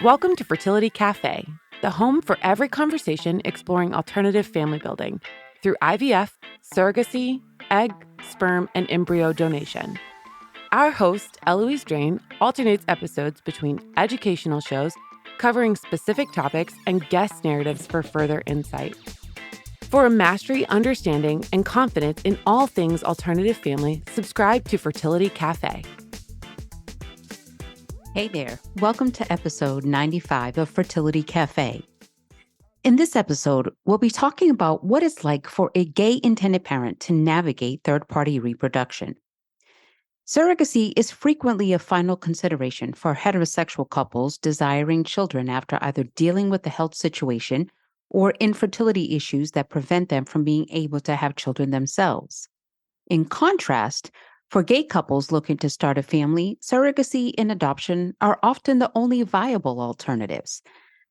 Welcome to Fertility Cafe, the home for every conversation exploring alternative family building through IVF, surrogacy, egg, sperm, and embryo donation. Our host, Eloise alternates episodes between educational shows covering specific topics and guest narratives for further insight. For a mastery, understanding, and confidence in all things alternative family, subscribe to Fertility Cafe. Hey there. Welcome to episode 95 of Fertility Cafe. In this episode, we'll be talking about what it's like for a gay intended parent to navigate third-party reproduction. Surrogacy is frequently a final consideration for heterosexual couples desiring children after either dealing with a health situation or infertility issues that prevent them from being able to have children themselves. In contrast, for gay couples looking to start a family, surrogacy and adoption are often the only viable alternatives.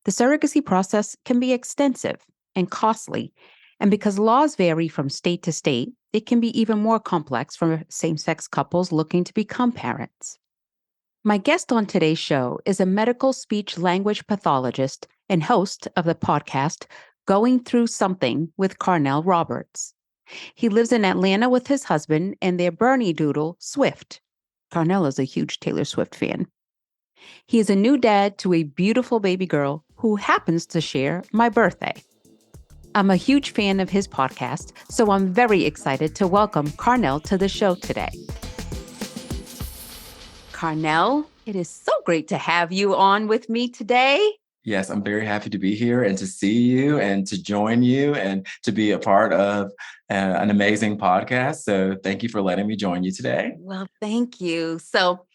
The surrogacy process can be extensive and costly, and because laws vary from state to state, it can be even more complex for same-sex couples looking to become parents. My guest on today's show is a medical speech language pathologist and host of the podcast Going Through Something with Carnell Roberts. He lives in Atlanta with his husband and their bernedoodle, Swift. Carnell is a huge Taylor Swift fan. He is a new dad to a beautiful baby girl who happens to share my birthday. I'm a huge fan of his podcast, so I'm very excited to welcome Carnell to the show today. Carnell, it is so great to have you on with me today. Yes, I'm very happy to be here and to see you and to join you and to be a part of an amazing podcast. So thank you for letting me join you today. Well, thank you. So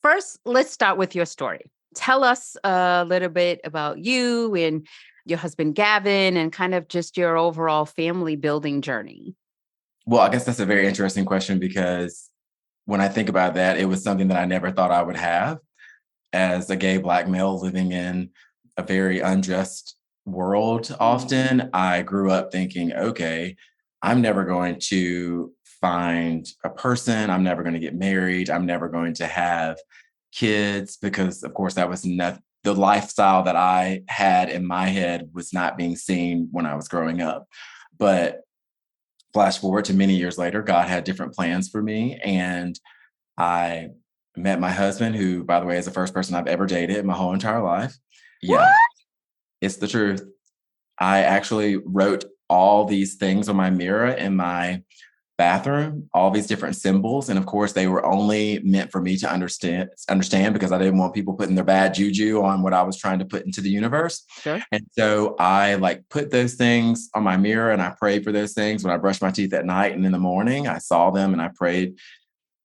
first, let's start with your story. Tell us a little bit about you and your husband, Gavin, and kind of just your overall family building journey. Well, I guess that's a very interesting question because when I think about that, it was something that I never thought I would have as a gay Black male living in a very unjust world. Often I grew up thinking, okay, I'm never going to find a person. I'm never going to get married. I'm never going to have kids because, of course, that was not the lifestyle that I had in my head was not being seen when I was growing up. But flash forward to many years later, God had different plans for me. And I met my husband, who, by the way, is the first person I've ever dated in my whole entire life. Yeah, what? It's the truth. I actually wrote all these things on my mirror in my bathroom, all these different symbols. And of course, they were only meant for me to understand because I didn't want people putting their bad juju on what I was trying to put into the universe. Sure. And so I put those things on my mirror and I prayed for those things when I brushed my teeth at night. And in the morning, I saw them and I prayed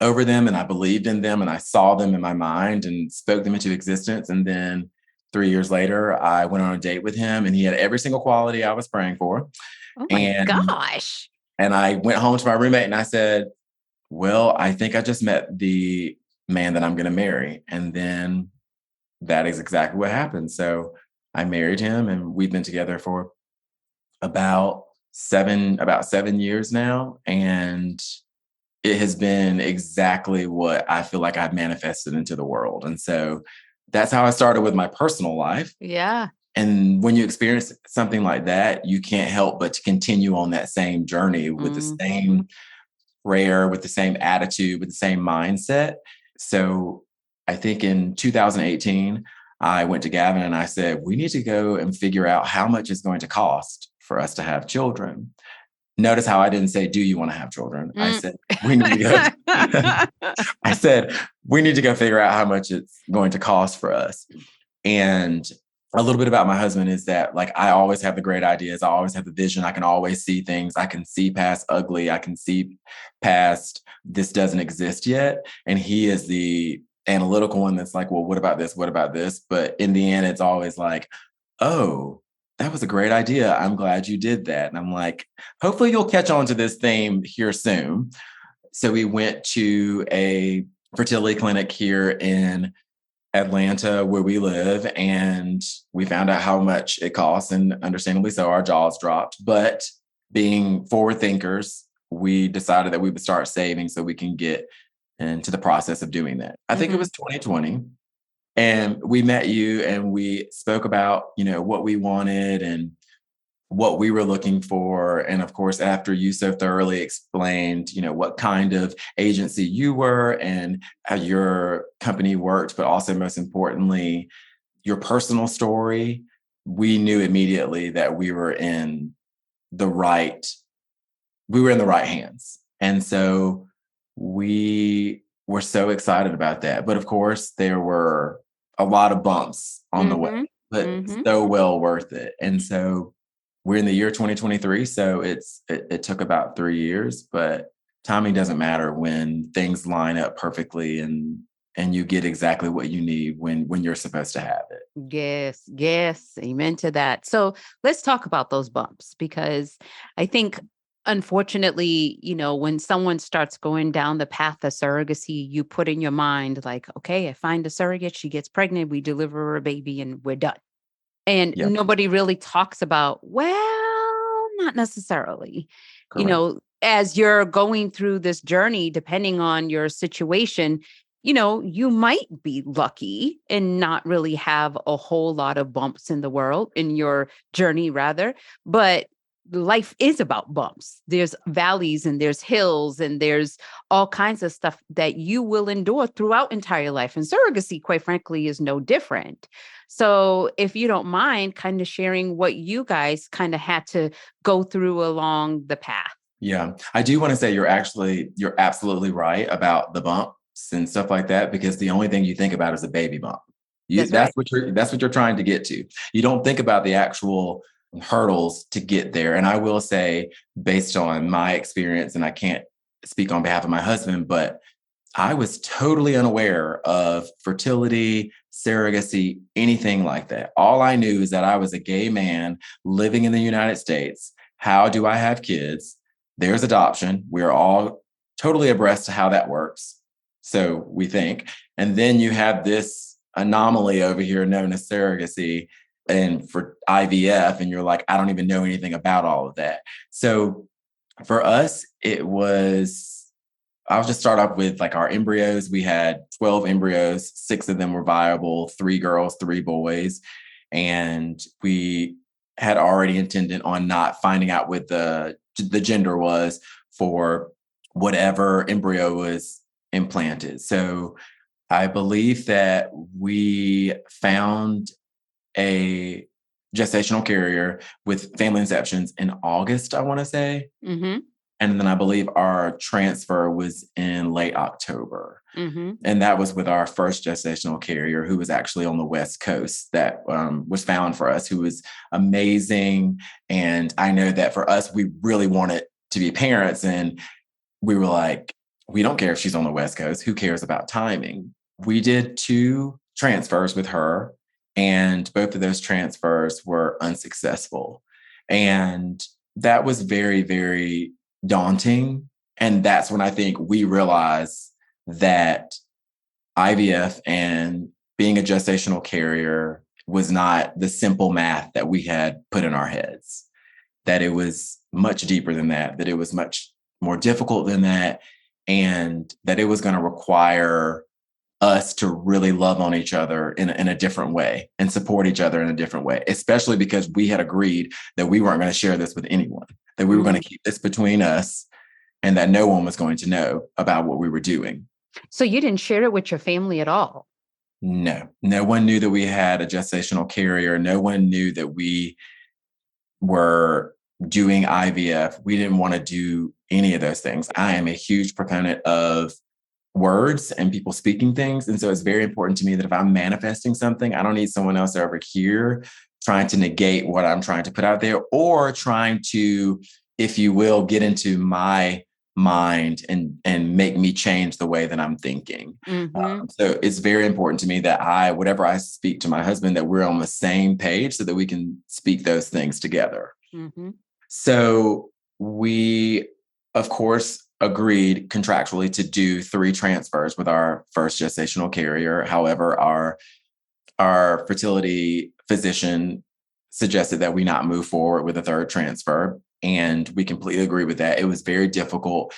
over them and I believed in them and I saw them in my mind and spoke them into existence. And then 3 years later, I went on a date with him and he had every single quality I was praying for. Oh my gosh. And I went home to my roommate and I said, well, I think I just met the man that I'm going to marry. And then that is exactly what happened. So I married him and we've been together for about 7 years now. And it has been exactly what I feel like I've manifested into the world. And so that's how I started with my personal life. Yeah. And when you experience something like that, you can't help but to continue on that same journey with the same prayer, with the same attitude, with the same mindset. So I think in 2018, I went to Gavin and I said, we need to go and figure out how much it's going to cost for us to have children. Notice how I didn't say, do you want to have children? I said, we need to go. I said, we need to go figure out how much it's going to cost for us. And a little bit about my husband is that I always have the great ideas. I always have the vision. I can always see things. I can see past ugly. I can see past this doesn't exist yet. And he is the analytical one that's like, well, what about this? What about this? But in the end, it's always like, oh, that was a great idea. I'm glad you did that. And I'm like, hopefully you'll catch on to this theme here soon. So we went to a fertility clinic here in Atlanta where we live, and we found out how much it costs, and understandably so, our jaws dropped. But being forward thinkers, we decided that we would start saving so we can get into the process of doing that. I think it was 2020. And we met you and we spoke about, what we wanted and what we were looking for. And of course, after you so thoroughly explained, what kind of agency you were and how your company worked, but also most importantly, your personal story, we knew immediately that we were in the right hands. And so we were so excited about that. But of course, there were a lot of bumps on the way, but so well worth it. And so we're in the year 2023. So it took about 3 years, but timing doesn't matter when things line up perfectly and you get exactly what you need when you're supposed to have it. Yes. Amen to that. So let's talk about those bumps, because I think, unfortunately, when someone starts going down the path of surrogacy, you put in your mind like, okay, I find a surrogate, she gets pregnant, we deliver her a baby, and we're done. And Yep. nobody really talks about, well, not necessarily. Correct. As you're going through this journey, depending on your situation, you might be lucky and not really have a whole lot of bumps in the world, in your journey, rather. But life is about bumps. There's valleys and there's hills and there's all kinds of stuff that you will endure throughout entire life. And surrogacy, quite frankly, is no different. So if you don't mind kind of sharing what you guys kind of had to go through along the path. Yeah. I do want to say you're absolutely right about the bumps and stuff like that, because the only thing you think about is a baby bump. That's right. That's what you're trying to get to. You don't think about the actual hurdles to get there. And I will say, based on my experience, and I can't speak on behalf of my husband, but I was totally unaware of fertility, surrogacy, anything like that. All I knew is that I was a gay man living in the United States. How do I have kids? There's adoption. We're all totally abreast to how that works. So we think. And then you have this anomaly over here known as surrogacy and for IVF. And you're like, I don't even know anything about all of that. So for us, I'll just start off with like our embryos. We had 12 embryos, 6 of them were viable, 3 girls, 3 boys. And we had already intended on not finding out what the gender was for whatever embryo was implanted. So I believe that we found a gestational carrier with family inceptions in August, I want to say. And then I believe our transfer was in late October. And that was with our first gestational carrier, who was actually on the West Coast, that was found for us, who was amazing. And I know that for us, we really wanted to be parents. And we were like, we don't care if she's on the West Coast. Who cares about timing? We did 2 transfers with her, and both of those transfers were unsuccessful. And that was very, very daunting. And that's when I think we realized that IVF and being a gestational carrier was not the simple math that we had put in our heads, that it was much deeper than that it was much more difficult than that, and that it was going to require us to really love on each other in a different way and support each other in a different way, especially because we had agreed that we weren't going to share this with anyone, that we were going to keep this between us and that no one was going to know about what we were doing. So you didn't share it with your family at all? No one knew that we had a gestational carrier. No one knew that we were doing IVF. We didn't want to do any of those things. I am a huge proponent of words and people speaking things. And so it's very important to me that if I'm manifesting something, I don't need someone else over here trying to negate what I'm trying to put out there, or trying to, if you will, get into my mind and make me change the way that I'm thinking. So it's very important to me that whatever I speak to my husband, that we're on the same page so that we can speak those things together. So we, of course, agreed contractually to do 3 transfers with our first gestational carrier. However, our fertility physician suggested that we not move forward with a 3rd transfer. And we completely agree with that. It was very difficult.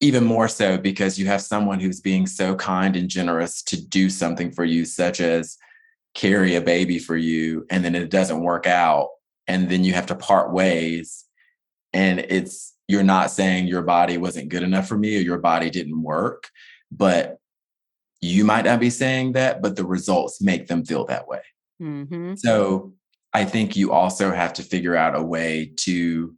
even more so because you have someone who's being so kind and generous to do something for you, such as carry a baby for you, and then it doesn't work out. And then you have to part ways. And you're not saying your body wasn't good enough for me or your body didn't work, but you might not be saying that, but the results make them feel that way. Mm-hmm. So I think you also have to figure out a way to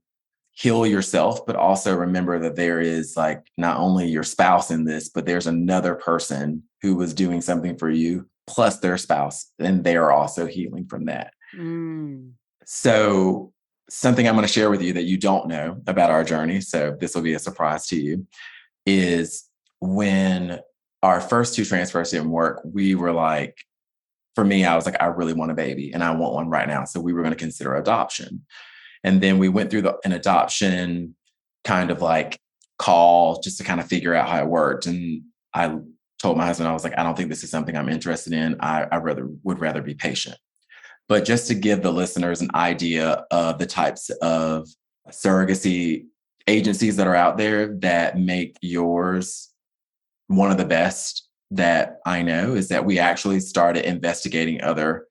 heal yourself, but also remember that there is like not only your spouse in this, but there's another person who was doing something for you, plus their spouse, and they are also healing from that. So something I'm going to share with you that you don't know about our journey, so this will be a surprise to you, is when our first 2 transfers didn't work, we were like, for me, I was like, I really want a baby and I want one right now. So we were going to consider adoption. And then we went through an adoption kind of like call just to kind of figure out how it worked. And I told my husband, I was like, I don't think this is something I'm interested in. I would rather be patient. But just to give the listeners an idea of the types of surrogacy agencies that are out there that make yours one of the best that I know, is that we actually started investigating other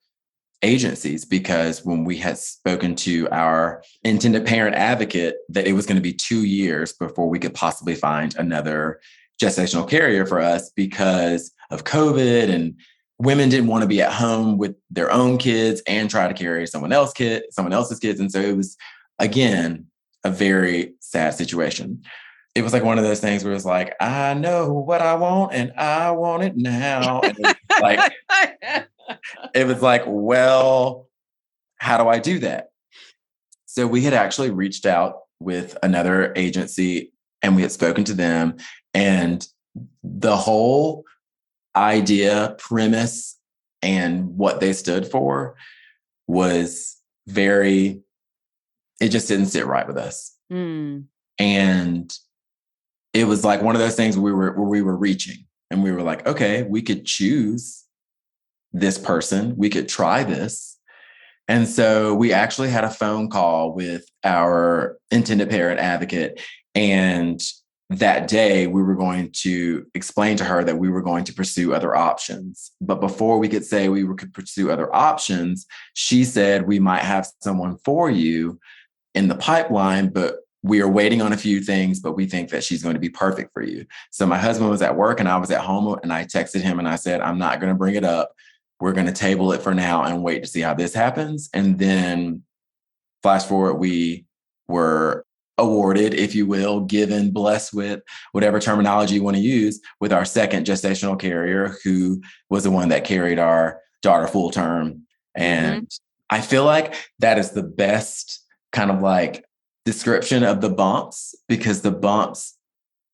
agencies, because when we had spoken to our intended parent advocate that it was going to be 2 years before we could possibly find another gestational carrier for us because of COVID, and women didn't want to be at home with their own kids and try to carry someone else's kids. And so it was, again, a very sad situation. It was like one of those things where it was like, I know what I want and I want it now. And it was like, well, how do I do that? So we had actually reached out with another agency and we had spoken to them, and the whole idea, premise, and what they stood for was it just didn't sit right with us. And it was like one of those things where we were reaching and we were like, okay, we could choose this person. We could try this. And so we actually had a phone call with our intended parent advocate. And that day we were going to explain to her that we were going to pursue other options. But before we could say we could pursue other options, she said, we might have someone for you in the pipeline, but we are waiting on a few things, but we think that she's going to be perfect for you. So my husband was at work and I was at home, and I texted him and I said, I'm not going to bring it up. We're going to table it for now and wait to see how this happens. And then flash forward, we were awarded, if you will, blessed with whatever terminology you want to use, with our second gestational carrier, who was the one that carried our daughter full term. And I feel like that is the best kind of like description of the bumps, because the bumps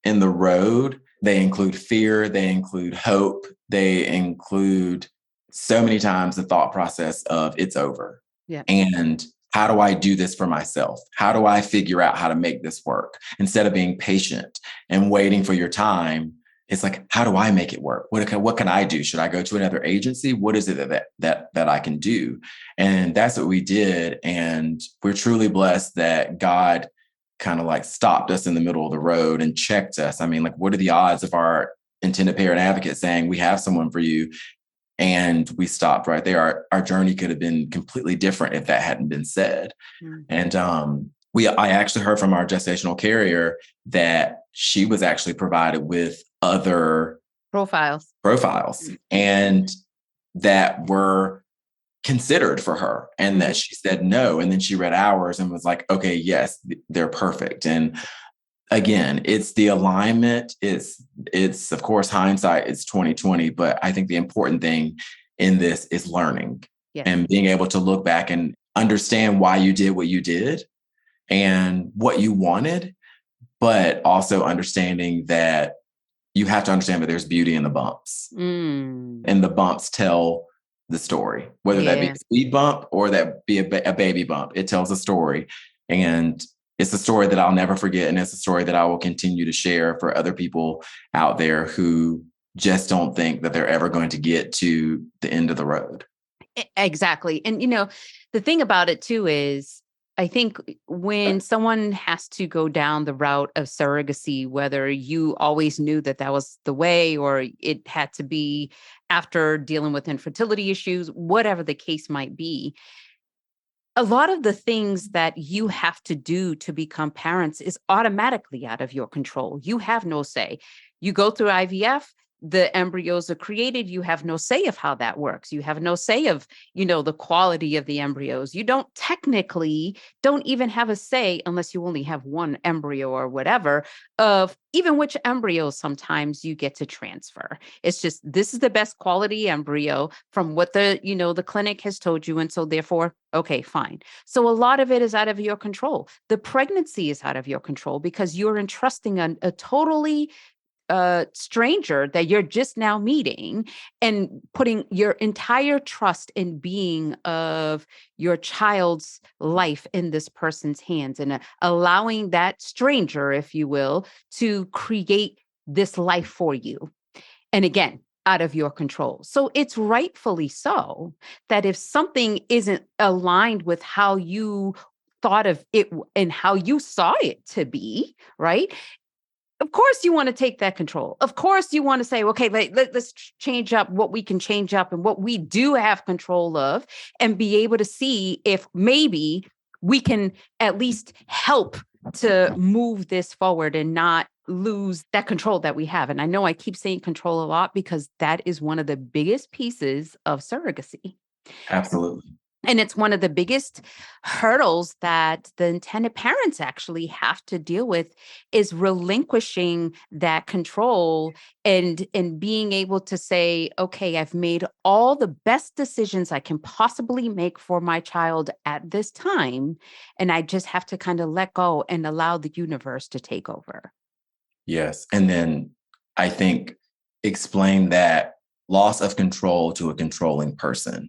in the road, they include fear, they include hope, they include so many times the thought process of it's over. Yeah. And how do I do this for myself? How do I figure out how to make this work? Instead of being patient and waiting for your time, it's like, how do I make it work? What can I do? Should I go to another agency? What is it that I can do? And that's what we did. And we're truly blessed that God kind of like stopped us in the middle of the road and checked us. I mean, like, what are the odds of our intended parent advocate saying we have someone for you? And we stopped right there. Our journey could have been completely different if that hadn't been said. And I actually heard from our gestational carrier that she was actually provided with other profiles and that were considered for her, and that she said no. And then she read ours and was like, okay, yes, they're perfect. And again, it's the alignment. It's of course, hindsight is 2020, but I think the important thing in this is learning and being able to look back and understand why you did what you did and what you wanted, but also understanding that you have to understand that there's beauty in the bumps. And the bumps tell the story, whether that be a speed bump or that be a baby bump. It tells a story. And it's a story that I'll never forget. And it's a story that I will continue to share for other people out there who just don't think that they're ever going to get to the end of the road. Exactly. And, the thing about it too is, I think when someone has to go down the route of surrogacy, whether you always knew that that was the way, or it had to be after dealing with infertility issues, whatever the case might be, a lot of the things that you have to do to become parents is automatically out of your control. You have no say. You go through IVF, the embryos are created. You have no say of how that works. You have no say of, the quality of the embryos. You don't even have a say, unless you only have one embryo or whatever, of even which embryos sometimes you get to transfer. It's just, this is the best quality embryo from what the clinic has told you. And so therefore, okay, fine. So a lot of it is out of your control. The pregnancy is out of your control because you're entrusting a totally stranger that you're just now meeting and putting your entire trust in being of your child's life in this person's hands, and allowing that stranger, if you will, to create this life for you. And again, out of your control. So it's rightfully so that if something isn't aligned with how you thought of it and how you saw it to be, right? Of course you want to take that control. Of course you want to say, okay, let's change up what we can change up and what we do have control of, and be able to see if maybe we can at least help to move this forward and not lose that control that we have. And I know I keep saying control a lot because that is one of the biggest pieces of surrogacy. Absolutely. And it's one of the biggest hurdles that the intended parents actually have to deal with, is relinquishing that control and being able to say, okay, I've made all the best decisions I can possibly make for my child at this time. And I just have to kind of let go and allow the universe to take over. Yes. And then I think explain that loss of control to a controlling person.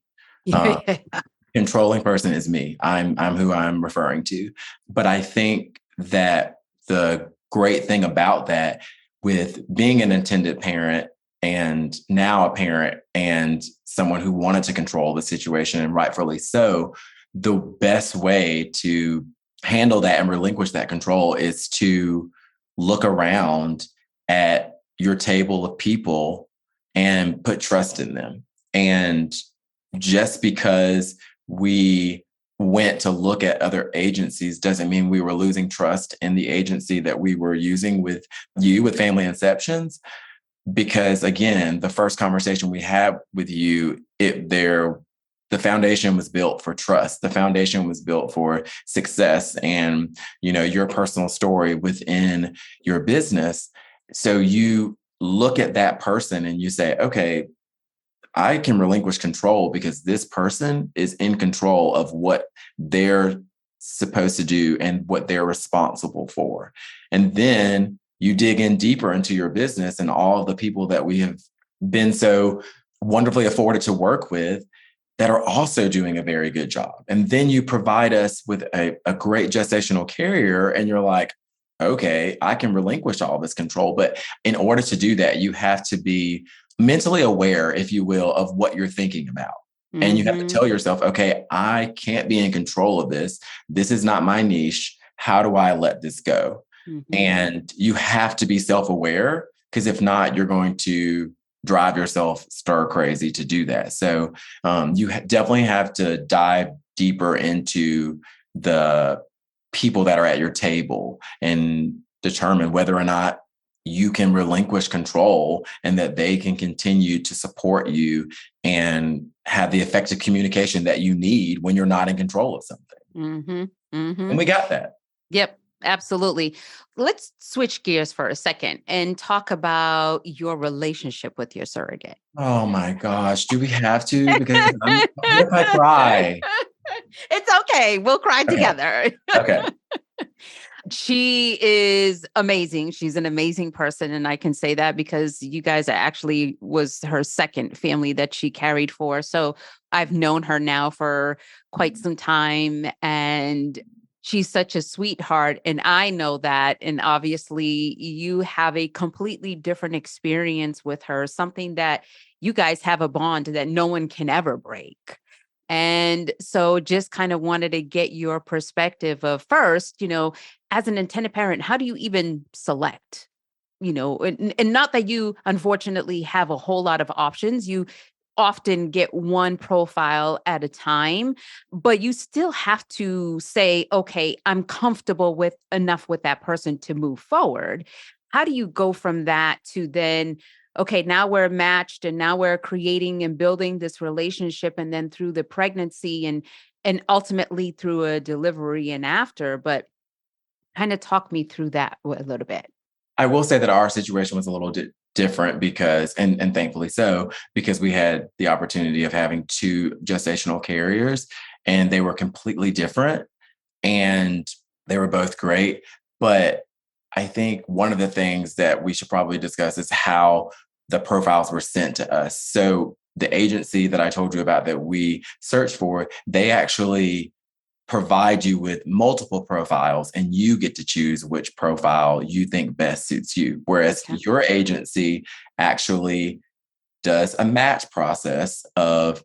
Controlling person is me. I'm who I'm referring to. But I think that the great thing about that, with being an intended parent and now a parent and someone who wanted to control the situation, and rightfully so, the best way to handle that and relinquish that control is to look around at your table of people and put trust in them. And just because we went to look at other agencies doesn't mean we were losing trust in the agency that we were using with you, with Family Inceptions. Because again, the first conversation we had with you, the foundation was built for trust. The foundation was built for success and, your personal story within your business. So you look at that person and you say, okay, I can relinquish control because this person is in control of what they're supposed to do and what they're responsible for. And then you dig in deeper into your business and all of the people that we have been so wonderfully afforded to work with that are also doing a very good job. And then you provide us with a great gestational carrier, and you're like, okay, I can relinquish all this control. But in order to do that, you have to be mentally aware, if you will, of what you're thinking about. Mm-hmm. And you have to tell yourself, okay, I can't be in control of this. This is not my niche. How do I let this go? Mm-hmm. And you have to be self-aware, because if not, you're going to drive yourself stir crazy to do that. So you definitely have to dive deeper into the people that are at your table and determine whether or not you can relinquish control and that they can continue to support you and have the effective communication that you need when you're not in control of something. Mm-hmm. Mm-hmm. And we got that. Yep. Absolutely. Let's switch gears for a second and talk about your relationship with your surrogate. Oh my gosh. Do we have to? Because what if I cry? It's okay. We'll cry together. Okay. She is amazing. She's an amazing person. And I can say that because you guys actually was her second family that she carried for. So I've known her now for quite some time, and she's such a sweetheart. And I know that. And obviously you have a completely different experience with her, something that you guys have a bond that no one can ever break. And And so just kind of wanted to get your perspective of first, as an intended parent, how do you even select? And not that you unfortunately have a whole lot of options. You often get one profile at a time, but you still have to say, okay, I'm comfortable with enough with that person to move forward. How do you go from that to then, okay, now we're matched and now we're creating and building this relationship, and then through the pregnancy and ultimately through a delivery and after, but kind of talk me through that a little bit. I will say that our situation was a little different because, and thankfully so, because we had the opportunity of having two gestational carriers and they were completely different and they were both great. But I think one of the things that we should probably discuss is how the profiles were sent to us. So the agency that I told you about that we searched for, they actually provide you with multiple profiles and you get to choose which profile you think best suits you. Whereas your agency actually does a match process of,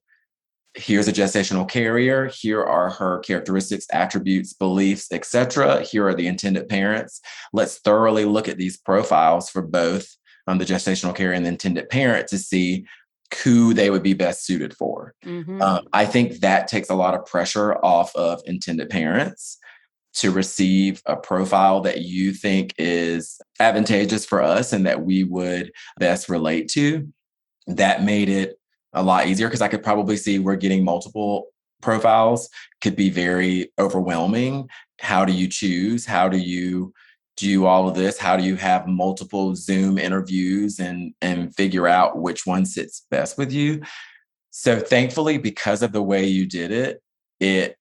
here's a gestational carrier, here are her characteristics, attributes, beliefs, etc. Here are the intended parents. Let's thoroughly look at these profiles for both the gestational carrier and the intended parent to see who they would be best suited for. I think that takes a lot of pressure off of intended parents to receive a profile that you think is advantageous for us and that we would best relate to. That made it a lot easier because I could probably see where getting multiple profiles could be very overwhelming. How do you choose? How do you do all of this? How do you have multiple Zoom interviews and figure out which one sits best with you? So thankfully, because of the way you did it, it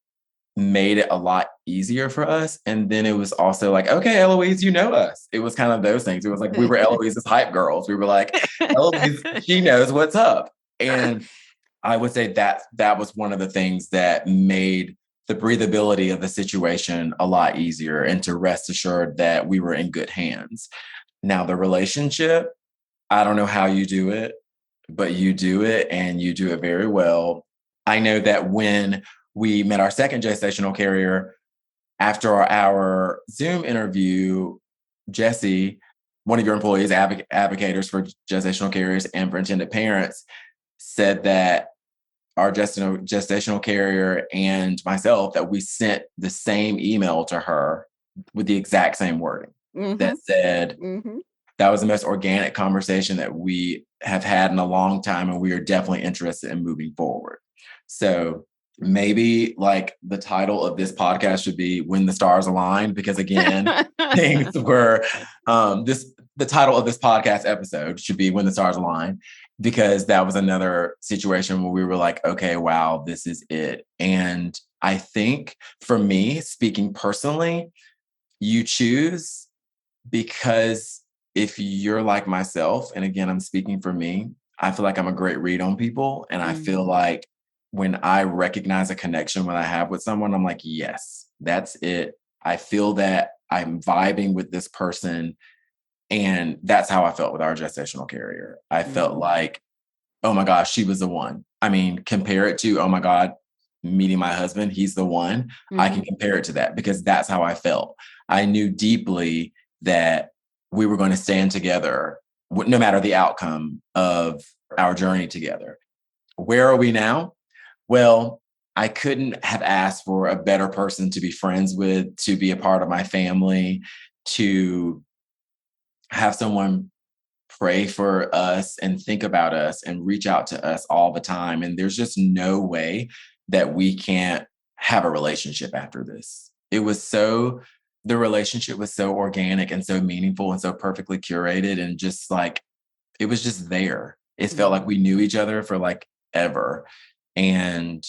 made it a lot easier for us. And then it was also like, okay, Eloise, you know us. It was kind of those things. It was like we were Eloise's hype girls. We were like, Eloise, she knows what's up. And I would say that was one of the things that made the breathability of the situation a lot easier and to rest assured that we were in good hands. Now, the relationship, I don't know how you do it, but you do it and you do it very well. I know that when we met our second gestational carrier, after our Zoom interview, Jesse, one of your employees, advocates for gestational carriers and for intended parents, said that our gestational carrier and myself, that we sent the same email to her with the exact same wording that said, that was the most organic conversation that we have had in a long time, and we are definitely interested in moving forward. So maybe like the title of this podcast should be When the Stars Align, because again, things were, the title of this podcast episode should be When the Stars Align, because that was another situation where we were like, okay, wow, this is it. And I think for me, speaking personally, you choose because if you're like myself, and again, I'm speaking for me, I feel like I'm a great read on people. And I feel like when I recognize a connection when I have with someone, I'm like, yes, that's it. I feel that I'm vibing with this person. And that's how I felt with our gestational carrier. I felt like, oh my gosh, she was the one. I mean, compare it to, oh my God, meeting my husband, he's the one. I can compare it to that because that's how I felt. I knew deeply that we were going to stand together no matter the outcome of our journey together. Where are we now? Well, I couldn't have asked for a better person to be friends with, to be a part of my family, to have someone pray for us and think about us and reach out to us all the time. And there's just no way that we can't have a relationship after this. The relationship was so organic and so meaningful and so perfectly curated, and just like, it was just there. It felt like we knew each other for like ever. And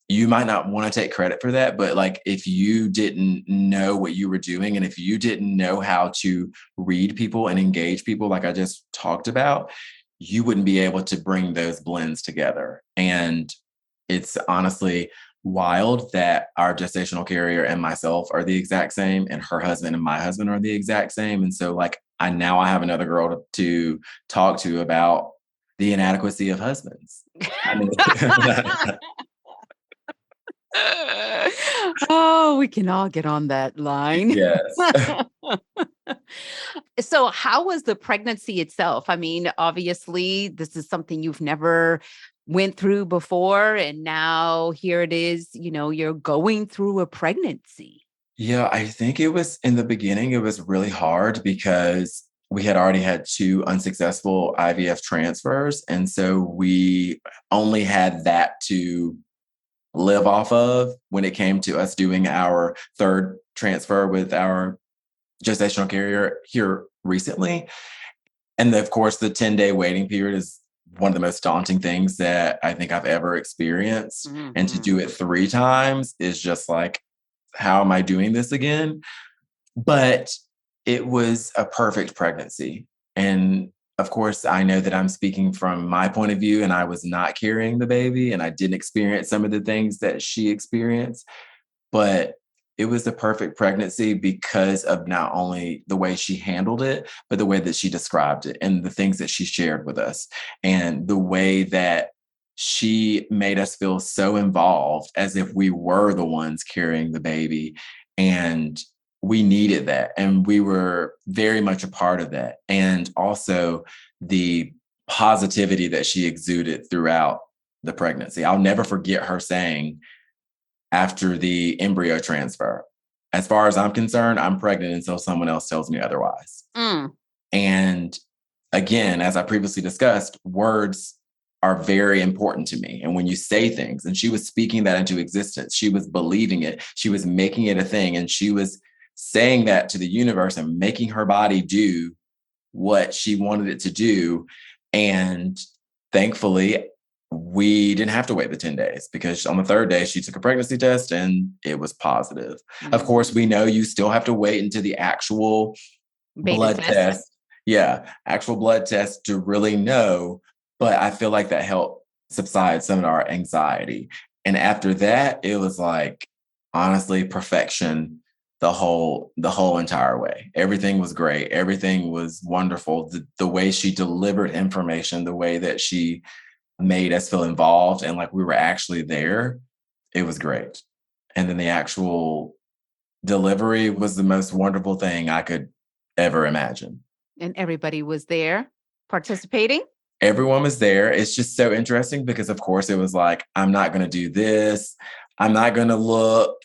you might not want to take credit for that, but like, if you didn't know what you were doing and if you didn't know how to read people and engage people, like I just talked about, you wouldn't be able to bring those blends together. And it's honestly wild that our gestational carrier and myself are the exact same, and her husband and my husband are the exact same. And so like, I have another girl to talk to about the inadequacy of husbands. I mean, Oh, we can all get on that line. Yes. So how was the pregnancy itself? I mean, obviously, this is something you've never went through before, and now here it is, you're going through a pregnancy. Yeah, I think it was in the beginning, it was really hard because we had already had 2 unsuccessful IVF transfers. And so we only had that to live off of when it came to us doing our 3rd transfer with our gestational carrier here recently. And of course, the 10-day waiting period is one of the most daunting things that I think I've ever experienced. And to do it 3 times is just like, how am I doing this again? But it was a perfect pregnancy. And of course, I know that I'm speaking from my point of view, and I was not carrying the baby, and I didn't experience some of the things that she experienced. But it was the perfect pregnancy because of not only the way she handled it, but the way that she described it and the things that she shared with us, and the way that she made us feel so involved as if we were the ones carrying the baby. And we needed that. And we were very much a part of that. And also the positivity that she exuded throughout the pregnancy. I'll never forget her saying, after the embryo transfer, as far as I'm concerned, I'm pregnant until someone else tells me otherwise. And again, as I previously discussed, words are very important to me. And when you say things, and she was speaking that into existence, she was believing it, she was making it a thing, and she was saying that to the universe and making her body do what she wanted it to do. And thankfully, we didn't have to wait the 10 days because on the 3rd day, she took a pregnancy test and it was positive. Of course, we know you still have to wait until the actual blood test. Yeah, actual blood test to really know. But I feel like that helped subside some of our anxiety. And after that, it was like, honestly, perfection the whole entire way. Everything was great. Everything was wonderful. The way she delivered information, the way that she made us feel involved and like we were actually there, it was great. And then the actual delivery was the most wonderful thing I could ever imagine. And everybody was there participating? Everyone was there. It's just so interesting because, of course, it was like, I'm not going to do this. I'm not going to look.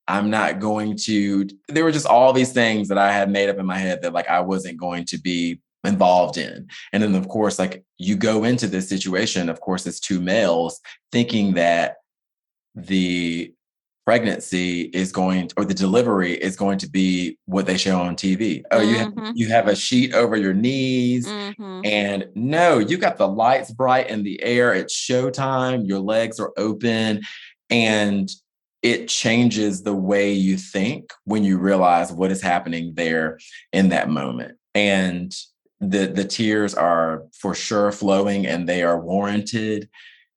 I'm not going to. There were just all these things that I had made up in my head that like I wasn't going to be involved in. And then, of course, like you go into this situation, of course, as 2 males thinking that the pregnancy is going or the delivery is going to be what they show on TV. Oh, you have a sheet over your knees. And no, you got the lights bright in the air. It's showtime. Your legs are open. And it changes the way you think when you realize what is happening there in that moment. And the tears are for sure flowing and they are warranted.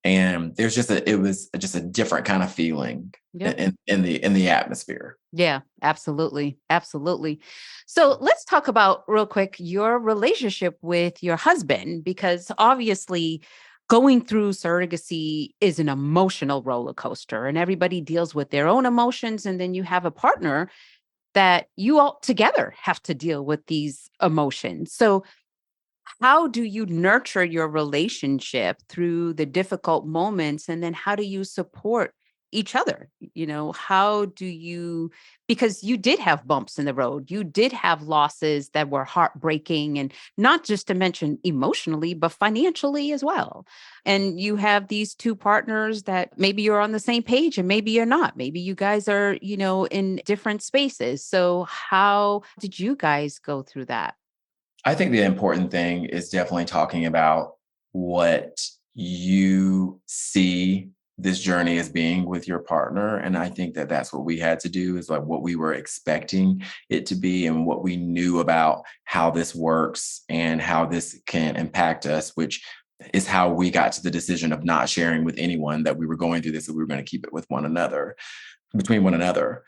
And there's it was just a different kind of feeling in the atmosphere. Yeah, absolutely. Absolutely. So let's talk about real quick your relationship with your husband, because obviously going through surrogacy is an emotional roller coaster and everybody deals with their own emotions. And then you have a partner that you all together have to deal with these emotions. So how do you nurture your relationship through the difficult moments? And then how do you support each other? How do you, because you did have bumps in the road, you did have losses that were heartbreaking, and not just to mention emotionally, but financially as well. And you have these 2 partners that maybe you're on the same page and maybe you're not. Maybe you guys are, in different spaces. So how did you guys go through that? I think the important thing is definitely talking about what you see this journey as being with your partner. And I think that that's what we had to do, is like what we were expecting it to be and what we knew about how this works and how this can impact us, which is how we got to the decision of not sharing with anyone that we were going through this, that we were going to keep it with one another, between one another.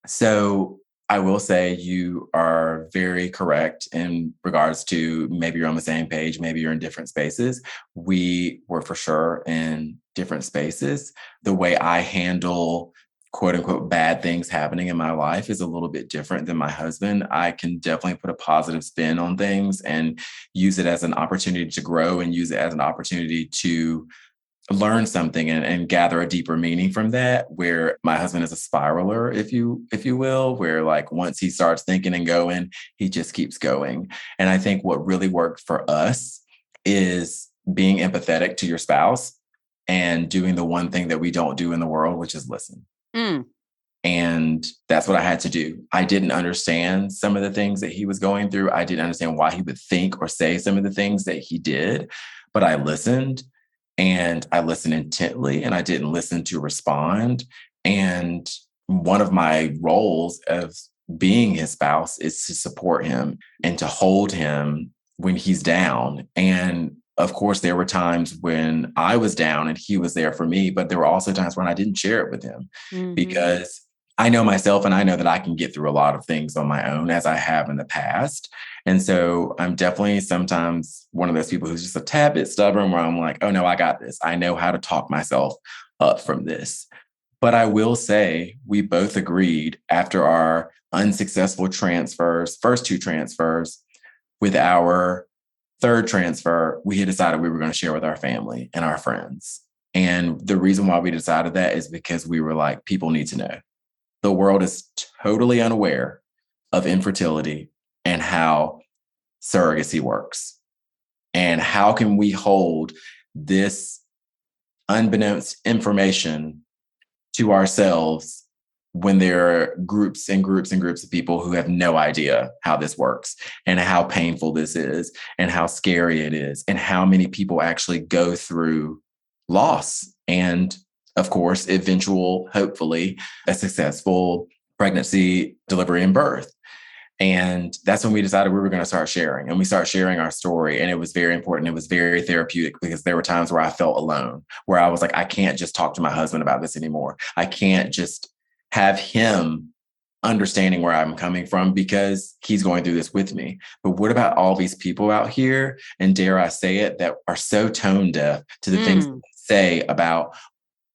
So I will say you are very correct in regards to maybe you're on the same page, maybe you're in different spaces. We were for sure in different spaces. The way I handle quote unquote bad things happening in my life is a little bit different than my husband. I can definitely put a positive spin on things and use it as an opportunity to grow and use it as an opportunity to learn something and gather a deeper meaning from that, where my husband is a spiraler, if you will, where like once he starts thinking and going, he just keeps going. And I think what really worked for us is being empathetic to your spouse and doing the one thing that we don't do in the world, which is listen. Mm. And that's what I had to do. I didn't understand some of the things that he was going through. I didn't understand why he would think or say some of the things that he did, but I listened, and I listened intently, and I didn't listen to respond. And one of my roles of being his spouse is to support him and to hold him when he's down. And of course, there were times when I was down and he was there for me, but there were also times when I didn't share it with him because I know myself and I know that I can get through a lot of things on my own, as I have in the past. And so I'm definitely sometimes one of those people who's just a tad bit stubborn, where I'm like, oh no, I got this. I know how to talk myself up from this. But I will say we both agreed after our unsuccessful transfers, first two transfers, with our third transfer, we had decided we were going to share with our family and our friends. And the reason why we decided that is because we were like, people need to know. The world is totally unaware of infertility and how surrogacy works. And how can we hold this unbeknownst information to ourselves when there are groups and groups and groups of people who have no idea how this works and how painful this is and how scary it is and how many people actually go through loss and, of course, eventual, hopefully, a successful pregnancy, delivery, and birth. And that's when we decided we were going to start sharing. And we started sharing our story. And it was very important. It was very therapeutic because there were times where I felt alone, where I was like, I can't just talk to my husband about this anymore. I can't just have him understanding where I'm coming from because he's going through this with me. But what about all these people out here, and dare I say it, that are so tone deaf to the things that they say about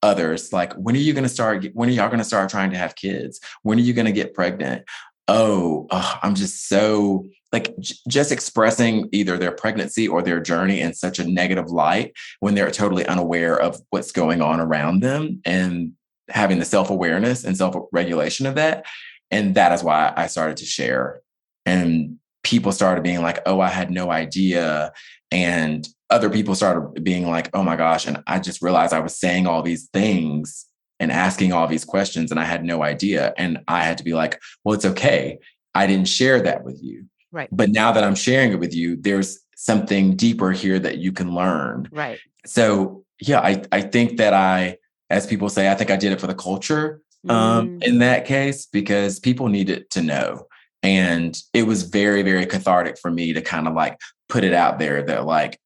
others? Like, when are y'all going to start trying to have kids? When are you going to get pregnant? I'm just so like just expressing either their pregnancy or their journey in such a negative light when they're totally unaware of what's going on around them, and having the self-awareness and self-regulation of that. And that is why I started to share. And people started being like, oh, I had no idea. And other people started being like, oh my gosh. And I just realized I was saying all these things and asking all these questions, and I had no idea. And I had to be like, well, it's okay. I didn't share that with you. Right. But now that I'm sharing it with you, there's something deeper here that you can learn. Right. So yeah, I think that as people say, I think I did it for the culture in that case, because people needed to know. And it was very, very cathartic for me to kind of like put it out there that like,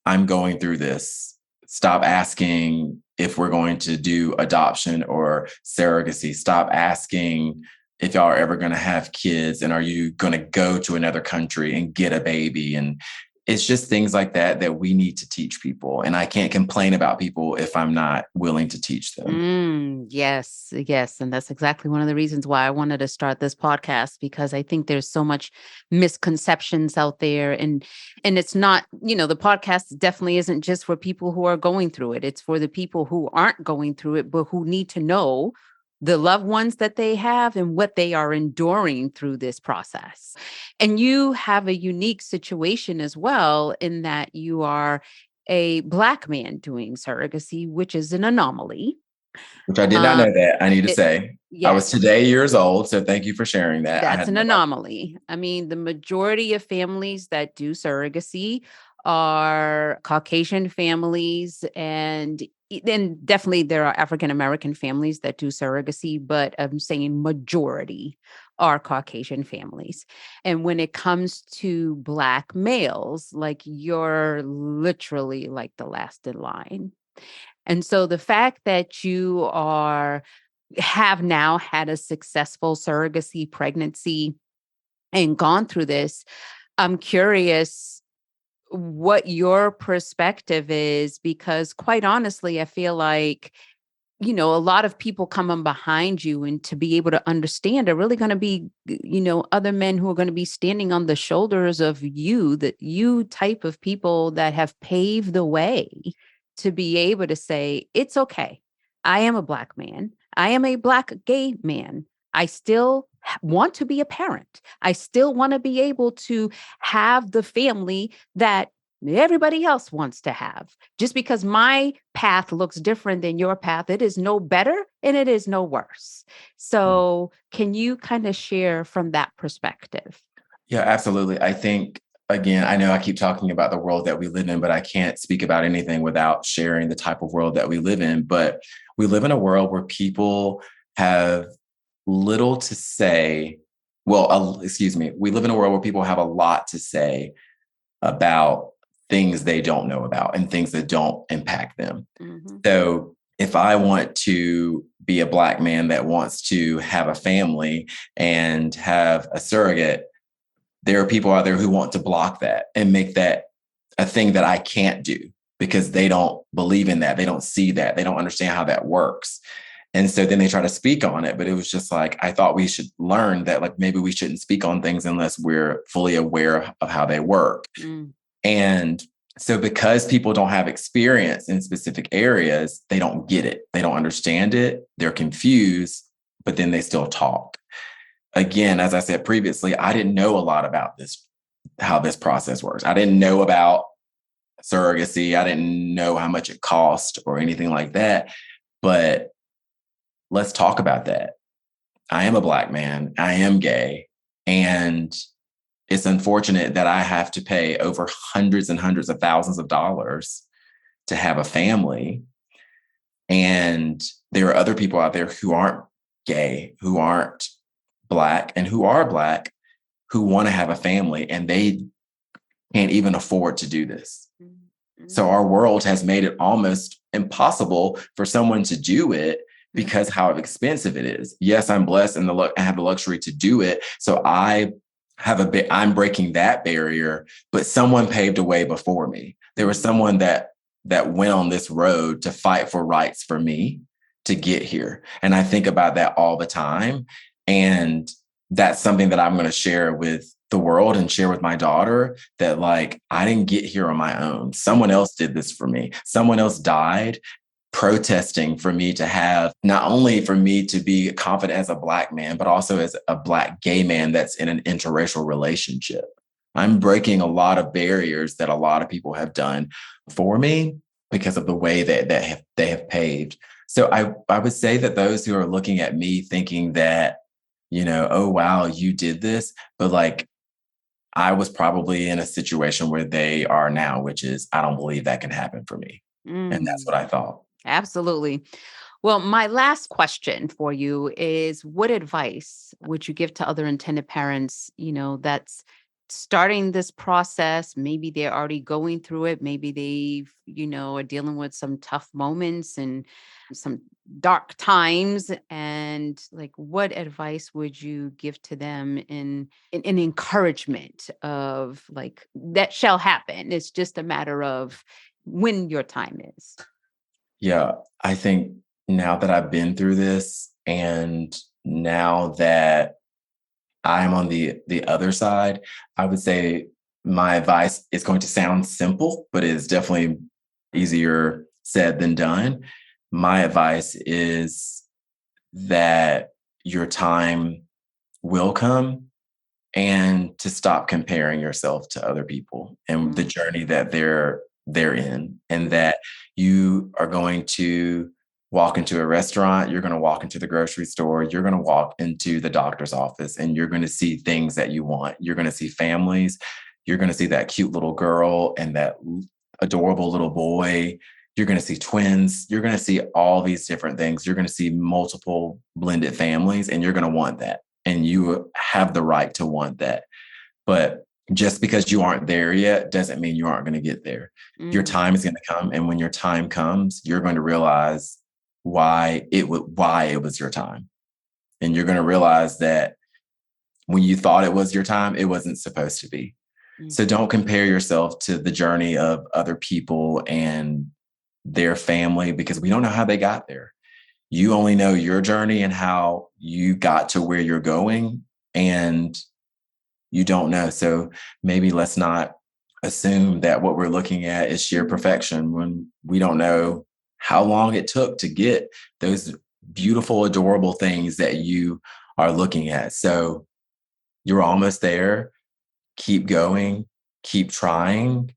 I'm going through this. Stop asking if we're going to do adoption or surrogacy. Stop asking if y'all are ever going to have kids, and are you going to go to another country and get a baby? And it's just things like that we need to teach people. And I can't complain about people if I'm not willing to teach them. Yes. And that's exactly one of the reasons why I wanted to start this podcast, because I think there's so much misconceptions out there. And it's not, the podcast definitely isn't just for people who are going through it. It's for the people who aren't going through it, but who need to know the loved ones that they have and what they are enduring through this process. And you have a unique situation as well, in that you are a Black man doing surrogacy, which is an anomaly. Which I did not know that, I need to say. Yes. I was today years old, so thank you for sharing that. That's an anomaly. I mean, the majority of families that do surrogacy are Caucasian families, and then definitely there are African American families that do surrogacy, but I'm saying majority are Caucasian families. And when it comes to Black males, like, you're literally like the last in line. And so the fact that you have now had a successful surrogacy pregnancy and gone through this, I'm curious what your perspective is, because quite honestly, I feel like a lot of people coming behind you and to be able to understand are really going to be, other men who are going to be standing on the shoulders of you, that you type of people that have paved the way to be able to say, it's okay. I am a Black man. I am a Black gay man. I still want to be a parent. I still want to be able to have the family that everybody else wants to have. Just because my path looks different than your path, it is no better and it is no worse. So, can you kind of share from that perspective? Yeah, absolutely. I think, again, I know I keep talking about the world that we live in, but I can't speak about anything without sharing the type of world that we live in. But we live in a world where people have little to say. Well, excuse me. We live in a world where people have a lot to say about things they don't know about and things that don't impact them. Mm-hmm. So if I want to be a Black man that wants to have a family and have a surrogate, there are people out there who want to block that and make that a thing that I can't do because they don't believe in that. They don't see that. They don't understand how that works. And so then they try to speak on it. But it was just like, I thought we should learn that like maybe we shouldn't speak on things unless we're fully aware of how they work. And so because people don't have experience in specific areas, they don't get it. They don't understand it. They're confused, but then they still talk. Again, as I said previously, I didn't know a lot about this, how this process works. I didn't know about surrogacy. I didn't know how much it cost or anything like that. But let's talk about that. I am a Black man. I am gay. And it's unfortunate that I have to pay over hundreds and hundreds of thousands of dollars to have a family. And there are other people out there who aren't gay, who aren't Black, and who are Black, who want to have a family, and they can't even afford to do this. So our world has made it almost impossible for someone to do it because how expensive it is. Yes, I'm blessed and I have the luxury to do it. So I'm breaking that barrier, but someone paved a way before me. There was someone that went on this road to fight for rights for me to get here. And I think about that all the time. And that's something that I'm going to share with the world and share with my daughter, that like, I didn't get here on my own. Someone else did this for me. Someone else died protesting for me to have, not only for me to be confident as a Black man, but also as a Black gay man that's in an interracial relationship. I'm breaking a lot of barriers that a lot of people have done for me because of the way that they have paved. So I would say that those who are looking at me thinking that, oh, wow, you did this, but like, I was probably in a situation where they are now, which is, I don't believe that can happen for me. And that's what I thought. Absolutely. Well, my last question for you is, what advice would you give to other intended parents, that's starting this process? Maybe they're already going through it. Maybe they've, are dealing with some tough moments and some dark times. And like, what advice would you give to them in encouragement of like, that shall happen? It's just a matter of when your time is. Yeah, I think now that I've been through this and now that I'm on the other side, I would say my advice is going to sound simple, but it's definitely easier said than done. My advice is that your time will come and to stop comparing yourself to other people and the journey that they're in, and that you are going to walk into a restaurant, you're going to walk into the grocery store, you're going to walk into the doctor's office, and you're going to see things that you want. You're going to see families. You're going to see that cute little girl and that adorable little boy. You're going to see twins. You're going to see all these different things. You're going to see multiple blended families, and you're going to want that. And you have the right to want that. But just because you aren't there yet doesn't mean you aren't going to get there. Your time is going to come. And when your time comes, you're going to realize why it was your time. And you're going to realize that when you thought it was your time, it wasn't supposed to be. So don't compare yourself to the journey of other people and their family, because we don't know how they got there. you only know your journey and how you got to where you're going, and you don't know. So maybe let's not assume that what we're looking at is sheer perfection when we don't know how long it took to get those beautiful, adorable things that you are looking at. So you're almost there. Keep going, keep trying.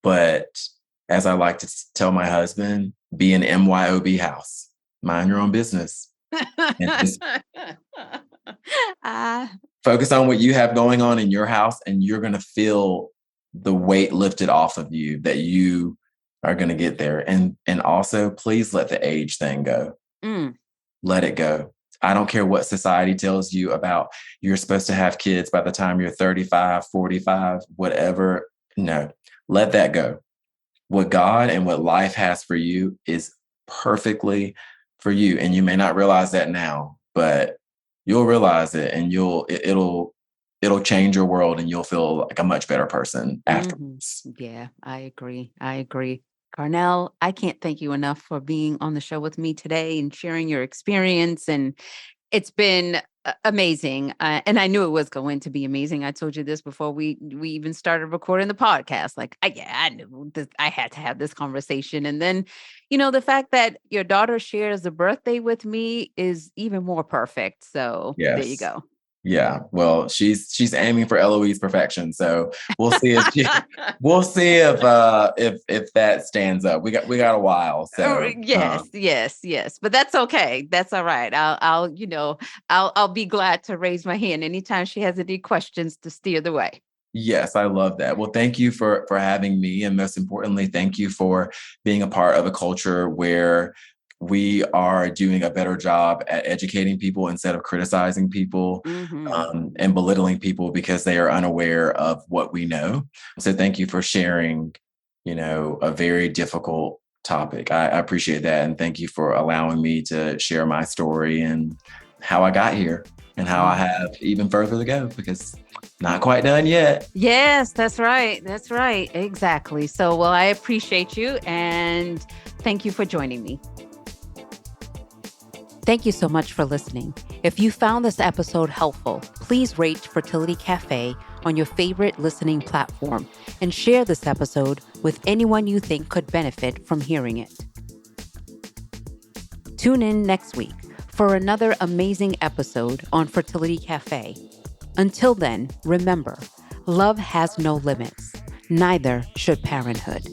But as I like to tell my husband, be an MYOB house, mind your own business. And just focus on what you have going on in your house, and you're going to feel the weight lifted off of you that you are going to get there. And also, please let the age thing go. Let it go. I don't care what society tells you about you're supposed to have kids by the time you're 35, 45, whatever. No, let that go. What God and what life has for you is perfectly for you. And you may not realize that now, but you'll realize it, and it'll change your world, and you'll feel like a much better person afterwards. Yeah, I agree. Carnell, I can't thank you enough for being on the show with me today and sharing your experience. And it's been amazing. And I knew it was going to be amazing. I told you this before we even started recording the podcast. Like, I knew this, I had to have this conversation. And then, the fact that your daughter shares a birthday with me is even more perfect. So There you go. Yeah. Well, she's aiming for Eloise perfection. So we'll see if if that stands up. We got a while. So yes. But that's okay. That's all right. I'll be glad to raise my hand anytime she has any questions to steer the way. Yes, I love that. Well, thank you for having me. And most importantly, thank you for being a part of a culture where we are doing a better job at educating people instead of criticizing people and belittling people because they are unaware of what we know. So thank you for sharing, a very difficult topic. I appreciate that. And thank you for allowing me to share my story and how I got here and how I have even further to go, because not quite done yet. Yes, that's right. That's right. Exactly. So, well, I appreciate you, and thank you for joining me. Thank you so much for listening. If you found this episode helpful, please rate Fertility Cafe on your favorite listening platform and share this episode with anyone you think could benefit from hearing it. Tune in next week for another amazing episode on Fertility Cafe. Until then, remember, love has no limits. Neither should parenthood.